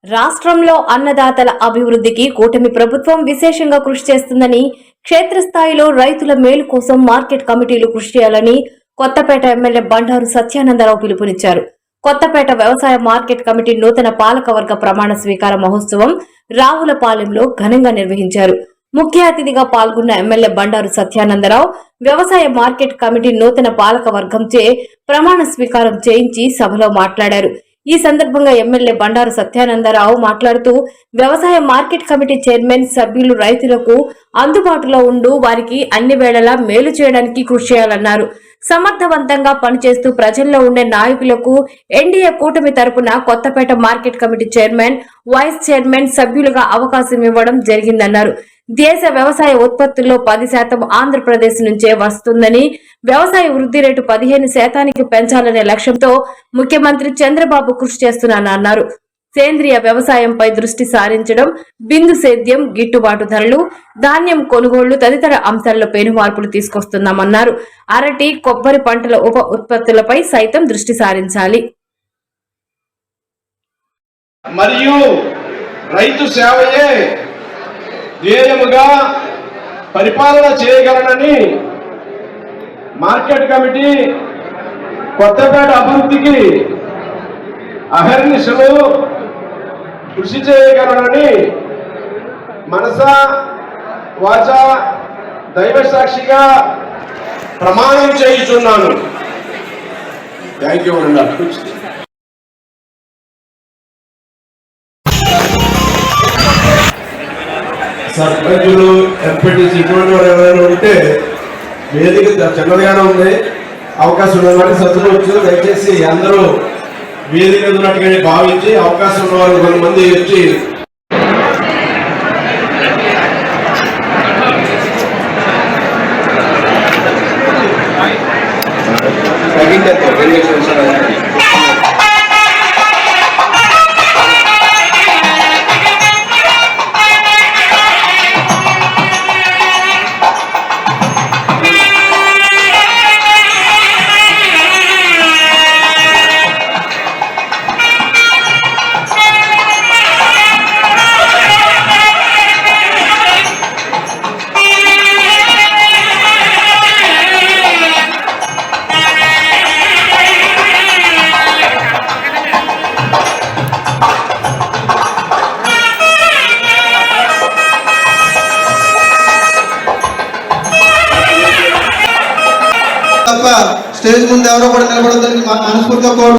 రాష్ట్రంలో అన్నదాతల అభివృద్ధికి కూటమి ప్రభుత్వం విశేషంగా కృషి చేస్తుందని, క్షేత్రస్థాయిలో రైతుల మేలు కోసం మార్కెట్ కమిటీలు కృషి చేయాలని కొత్తపేట ఎమ్మెల్యే బండారు సత్యానందరావు పిలుపునిచ్చారు. కొత్తపేట వ్యవసాయ మార్కెట్ కమిటీ నూతన పాలకవర్గ ప్రమాణ స్వీకార మహోత్సవం రావులపాలెంలో ఘనంగా నిర్వహించారు. ముఖ్య అతిథిగా పాల్గొన్న ఎమ్మెల్యే బండారు సత్యానందరావు వ్యవసాయ మార్కెట్ కమిటీ నూతన పాలకవర్గంచే ప్రమాణ స్వీకారం చేయించి సభలో మాట్లాడారు. ఈ సందర్భంగా ఎమ్మెల్యే బండారు సత్యానందరావు మాట్లాడుతూ వ్యవసాయ మార్కెట్ కమిటీ చైర్మన్ సభ్యులు రైతులకు అందుబాటులో ఉంటూ వారికి అన్ని వేళలా మేలు చేయడానికి కృషి చేయాలన్నారు. సమర్థవంతంగా పనిచేస్తూ ప్రజల్లో ఉండే నాయకులకు ఎన్డీఏ కూటమి తరపున Kothapeta market committee chairman, vice chairman సభ్యులుగా అవకాశం ఇవ్వడం జరిగిందన్నారు. దేశ వ్యవసాయ ఉత్పత్తుల్లో 10% ఆంధ్రప్రదేశ్ నుంచే వస్తుందని, వ్యవసాయ వృద్ధి రేటు 15% పెంచాలనే లక్ష్యంతో ముఖ్యమంత్రి చంద్రబాబు కృషి చేస్తున్నారన్నారు. సేంద్రియ వ్యవసాయంపై దృష్టి సారించడం, బిందు సేద్యం, గిట్టుబాటు ధరలు, ధాన్యం కొనుగోళ్లు తదితర అంశాల్లో పెను మార్పులు తీసుకొస్తున్నామన్నారు. అరటి, కొబ్బరి పంటల ఉప ఉత్పత్తులపై సైతం దృష్టి సారించాలి. మరియు రైతు సేవయే ధ్యేయముగా పరిపాలన చేయగలనని మార్కెట్ కమిటీ కొత్తపేట అభివృద్ధికి అహర్నిశలు కృషి చేయగలనని మనస వాచ దైవ సాక్షిగా ప్రమాణం చేయుచున్నాను. థ్యాంక్ యూ అండి. సర్పంచులు, ఎంపీటీసీ ఇటువంటి వారు ఎవరైనా ఉంటే వేదిక చిన్నదిగానే ఉంది, అవకాశం ఉన్న వాటిని సర్దుకోవచ్చు. దయచేసి అందరూ వేదిక ఉన్నట్టుగానే భావించి అవకాశం ఉన్న వారు కొంతమంది వచ్చి స్టేజ్ ముందు ఎవరో కూడా నిలబడదని మనస్ఫూర్తిగా కోరు.